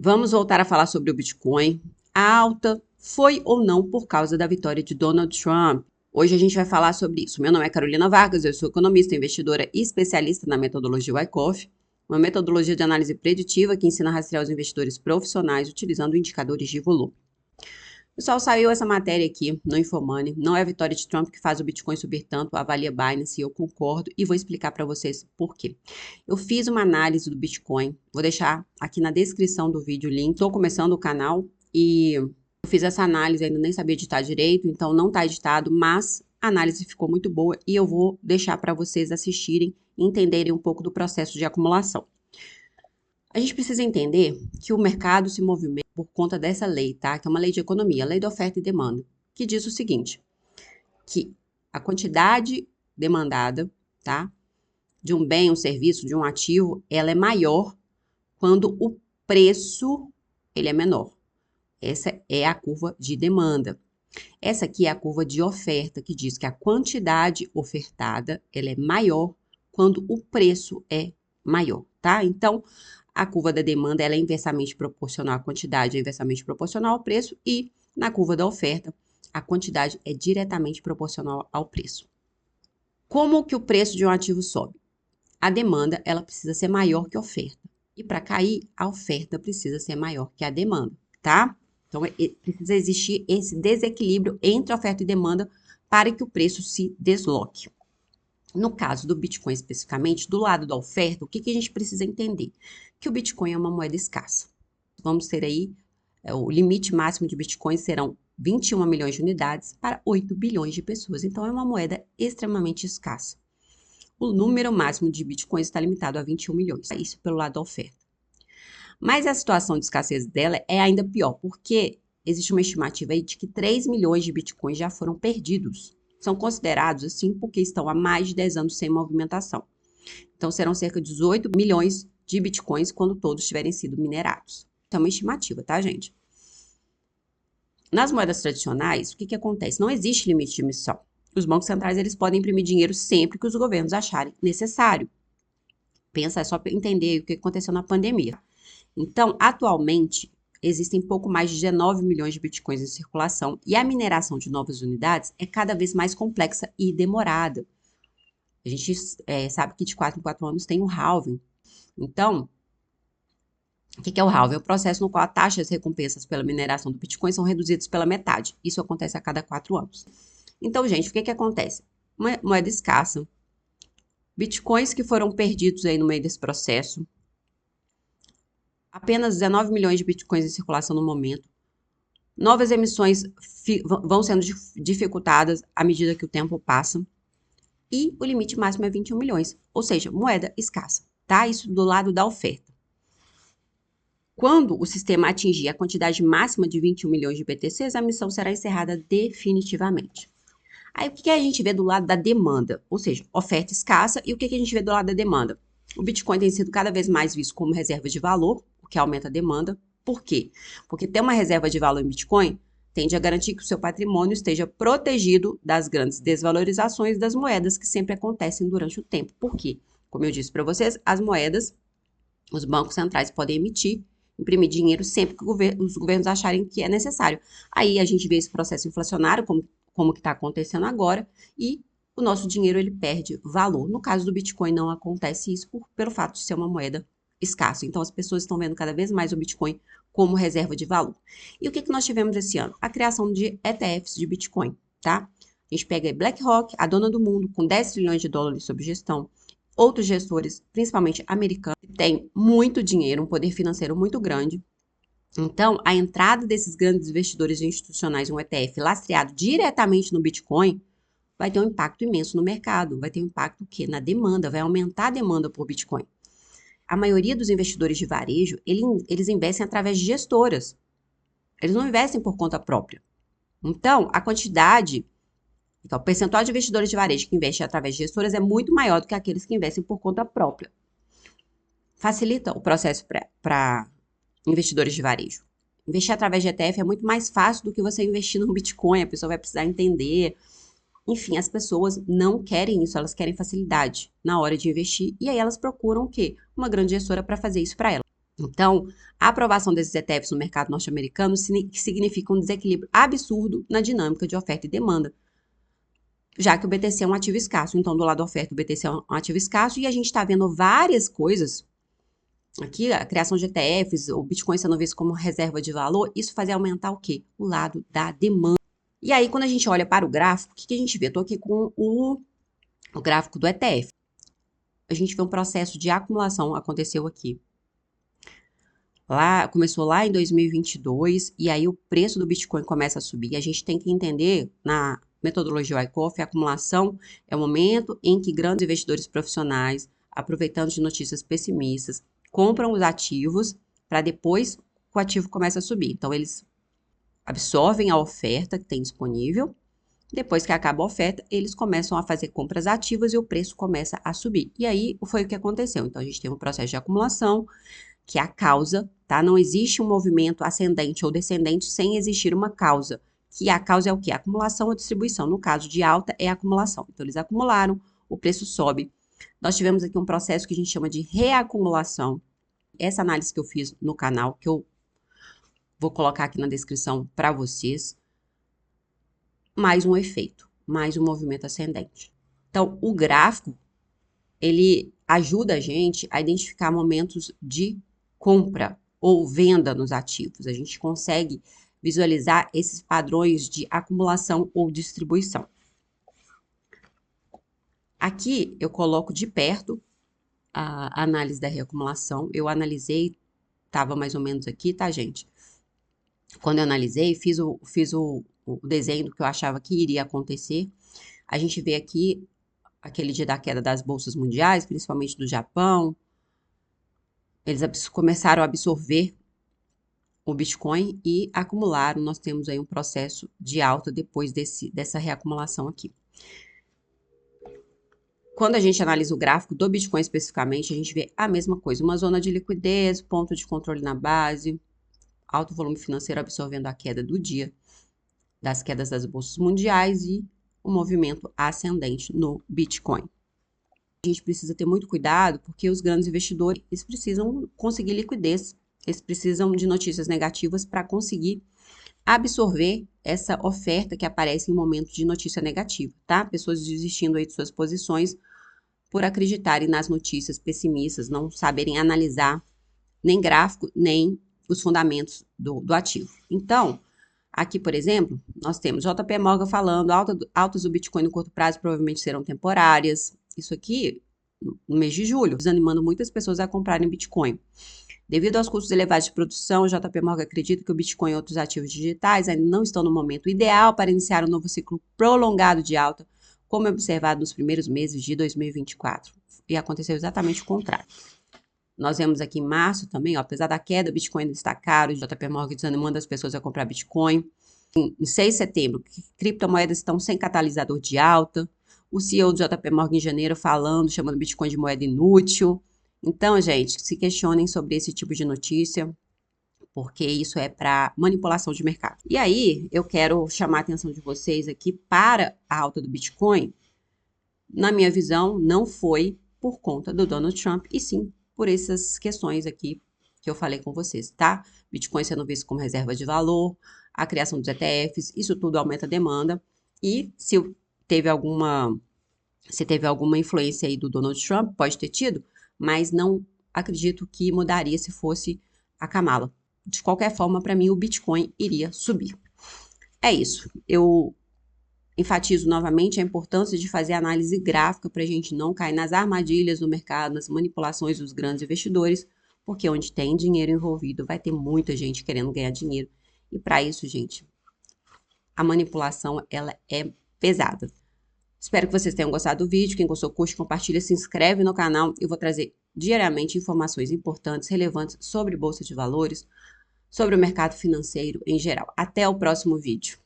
Vamos voltar a falar sobre o Bitcoin. A alta foi ou não por causa da vitória de Donald Trump? Hoje a gente vai falar sobre isso. Meu nome é Carolina Vargas, eu sou economista, investidora e especialista na metodologia Wyckoff, uma metodologia de análise preditiva que ensina a rastrear os investidores profissionais utilizando indicadores de volume. Pessoal, saiu essa matéria aqui no Infomoney. Não é a vitória de Trump que faz o Bitcoin subir tanto, avalia Binance, e eu concordo e vou explicar para vocês por quê. Eu fiz uma análise do Bitcoin, vou deixar aqui na descrição do vídeo o link. Estou começando o canal e eu fiz essa análise, ainda nem sabia editar direito, então não está editado, mas a análise ficou muito boa e eu vou deixar para vocês assistirem e entenderem um pouco do processo de acumulação. A gente precisa entender que o mercado se movimenta por conta dessa lei, tá? Que é uma lei de economia, a lei da oferta e demanda, que diz o seguinte, que a quantidade demandada, tá? De um bem, um serviço, de um ativo, ela é maior quando o preço, ele é menor. Essa é a curva de demanda. Essa aqui é a curva de oferta, que diz que a quantidade ofertada, ela é maior quando o preço é maior, tá? Então, a curva da demanda ela é inversamente proporcional à quantidade, é inversamente proporcional ao preço, e na curva da oferta, a quantidade é diretamente proporcional ao preço. Como que o preço de um ativo sobe? A demanda ela precisa ser maior que a oferta. E para cair, a oferta precisa ser maior que a demanda, tá? Então, precisa existir esse desequilíbrio entre oferta e demanda para que o preço se desloque. No caso do Bitcoin especificamente, do lado da oferta, o que a gente precisa entender? Que o Bitcoin é uma moeda escassa. Vamos ter aí, o limite máximo de Bitcoin serão 21 milhões de unidades para 8 bilhões de pessoas. Então, é uma moeda extremamente escassa. O número máximo de Bitcoins está limitado a 21 milhões. Isso pelo lado da oferta. Mas a situação de escassez dela é ainda pior, porque existe uma estimativa aí de que 3 milhões de Bitcoins já foram perdidos. São considerados assim porque estão há mais de 10 anos sem movimentação. Então, serão cerca de 18 milhões de Bitcoins quando todos tiverem sido minerados. Então, é uma estimativa, tá, gente? Nas moedas tradicionais, o que acontece? Não existe limite de emissão. Os bancos centrais eles podem imprimir dinheiro sempre que os governos acharem necessário. Pensa, é só entender o que aconteceu na pandemia. Então, atualmente, existem pouco mais de 19 milhões de bitcoins em circulação e a mineração de novas unidades é cada vez mais complexa e demorada. A gente sabe que de 4 em 4 anos tem o halving. Então, o que é o halving? É o processo no qual a taxa e as recompensas pela mineração do bitcoin são reduzidas pela metade. Isso acontece a cada 4 anos. Então, gente, o que acontece? Uma moeda escassa, bitcoins que foram perdidos aí no meio desse processo, apenas 19 milhões de bitcoins em circulação no momento. Novas emissões vão sendo dificultadas à medida que o tempo passa. E o limite máximo é 21 milhões, ou seja, moeda escassa, tá? Isso do lado da oferta. Quando o sistema atingir a quantidade máxima de 21 milhões de BTCs, a emissão será encerrada definitivamente. Aí, o que a gente vê do lado da demanda? Ou seja, oferta escassa. E o que a gente vê do lado da demanda? O Bitcoin tem sido cada vez mais visto como reserva de valor, o que aumenta a demanda. Por quê? Porque ter uma reserva de valor em Bitcoin tende a garantir que o seu patrimônio esteja protegido das grandes desvalorizações das moedas que sempre acontecem durante o tempo. Por quê? Como eu disse para vocês, as moedas, os bancos centrais podem imprimir dinheiro sempre que os governos acharem que é necessário. Aí a gente vê esse processo inflacionário, como que está acontecendo agora, e o nosso dinheiro ele perde valor. No caso do Bitcoin não acontece isso pelo fato de ser uma moeda escassa. Então as pessoas estão vendo cada vez mais o Bitcoin como reserva de valor. E o que nós tivemos esse ano? A criação de ETFs de Bitcoin, tá? A gente pega aí BlackRock, a dona do mundo, com 10 trilhões de dólares sob gestão, outros gestores, principalmente americanos, que têm muito dinheiro, um poder financeiro muito grande. Então, a entrada desses grandes investidores institucionais em um ETF lastreado diretamente no Bitcoin vai ter um impacto imenso no mercado. Vai ter um impacto que na demanda, vai aumentar a demanda por Bitcoin. A maioria dos investidores de varejo, eles investem através de gestoras. Eles não investem por conta própria. Então, o percentual de investidores de varejo que investem através de gestoras é muito maior do que aqueles que investem por conta própria. Facilita o processo para investidores de varejo. Investir através de ETF é muito mais fácil do que você investir no Bitcoin. A pessoa vai precisar entender. Enfim, as pessoas não querem isso, elas querem facilidade na hora de investir. E aí elas procuram o quê? Uma grande gestora para fazer isso para elas. Então, a aprovação desses ETFs no mercado norte-americano significa um desequilíbrio absurdo na dinâmica de oferta e demanda, já que o BTC é um ativo escasso. Então, do lado da oferta, o BTC é um ativo escasso e a gente está vendo várias coisas. Aqui, a criação de ETFs, o Bitcoin sendo visto como reserva de valor, isso faz aumentar o quê? O lado da demanda. E aí, quando a gente olha para o gráfico, o que a gente vê? Estou aqui com o gráfico do ETF. A gente vê um processo de acumulação aconteceu aqui. Começou lá em 2022 e aí o preço do Bitcoin começa a subir. A gente tem que entender, na metodologia Wyckoff, a acumulação é o momento em que grandes investidores profissionais, aproveitando de notícias pessimistas, compram os ativos para depois o ativo começa a subir. Então, eles absorvem a oferta que tem disponível. Depois que acaba a oferta, eles começam a fazer compras ativas e o preço começa a subir. E aí foi o que aconteceu. Então, a gente tem um processo de acumulação, que é a causa, tá? Não existe um movimento ascendente ou descendente sem existir uma causa. Que a causa é o quê? Acumulação ou distribuição. No caso de alta, é acumulação. Então, eles acumularam, o preço sobe. Nós tivemos aqui um processo que a gente chama de reacumulação. Essa análise que eu fiz no canal, que eu vou colocar aqui na descrição para vocês, mais um efeito, mais um movimento ascendente. Então, o gráfico, ele ajuda a gente a identificar momentos de compra ou venda nos ativos. A gente consegue visualizar esses padrões de acumulação ou distribuição. Aqui eu coloco de perto a análise da reacumulação. Eu analisei, estava mais ou menos aqui, tá, gente? Quando eu analisei, fiz o desenho do que eu achava que iria acontecer. A gente vê aqui aquele dia da queda das bolsas mundiais, principalmente do Japão. Eles começaram a absorver o Bitcoin e acumularam. Nós temos aí um processo de alta depois dessa reacumulação aqui. Quando a gente analisa o gráfico do Bitcoin especificamente, a gente vê a mesma coisa. Uma zona de liquidez, ponto de controle na base, alto volume financeiro absorvendo a queda do dia, das quedas das bolsas mundiais e o movimento ascendente no Bitcoin. A gente precisa ter muito cuidado porque os grandes investidores eles precisam conseguir liquidez, eles precisam de notícias negativas para conseguir absorver essa oferta que aparece em momento de notícia negativa, tá? Pessoas desistindo aí de suas posições por acreditarem nas notícias pessimistas, não saberem analisar nem gráfico, nem os fundamentos do ativo. Então, aqui, por exemplo, nós temos JP Morgan falando, altas do Bitcoin no curto prazo provavelmente serão temporárias. Isso aqui, no mês de julho, desanimando muitas pessoas a comprarem Bitcoin. Devido aos custos elevados de produção, o JP Morgan acredita que o Bitcoin e outros ativos digitais ainda não estão no momento ideal para iniciar um novo ciclo prolongado de alta, como é observado nos primeiros meses de 2024. E aconteceu exatamente o contrário. Nós vemos aqui em março também, ó, apesar da queda, o Bitcoin ainda está caro, o JP Morgan desanimando as pessoas a comprar Bitcoin. Em 6 de setembro, criptomoedas estão sem catalisador de alta. O CEO do JP Morgan em janeiro falando, chamando Bitcoin de moeda inútil. Então, gente, se questionem sobre esse tipo de notícia, porque isso é para manipulação de mercado. E aí, eu quero chamar a atenção de vocês aqui para a alta do Bitcoin. Na minha visão, não foi por conta do Donald Trump, e sim por essas questões aqui que eu falei com vocês, tá? Bitcoin sendo visto como reserva de valor, a criação dos ETFs, isso tudo aumenta a demanda. E se teve alguma influência aí do Donald Trump, pode ter tido, mas não acredito que mudaria se fosse a Kamala. De qualquer forma, para mim, o Bitcoin iria subir. É isso. Eu enfatizo novamente a importância de fazer análise gráfica para a gente não cair nas armadilhas do mercado, nas manipulações dos grandes investidores, porque onde tem dinheiro envolvido vai ter muita gente querendo ganhar dinheiro. E para isso, gente, a manipulação ela é pesada. Espero que vocês tenham gostado do vídeo. Quem gostou, curte, compartilha, se inscreve no canal. Eu vou trazer diariamente informações importantes, relevantes sobre bolsa de valores, sobre o mercado financeiro em geral. Até o próximo vídeo.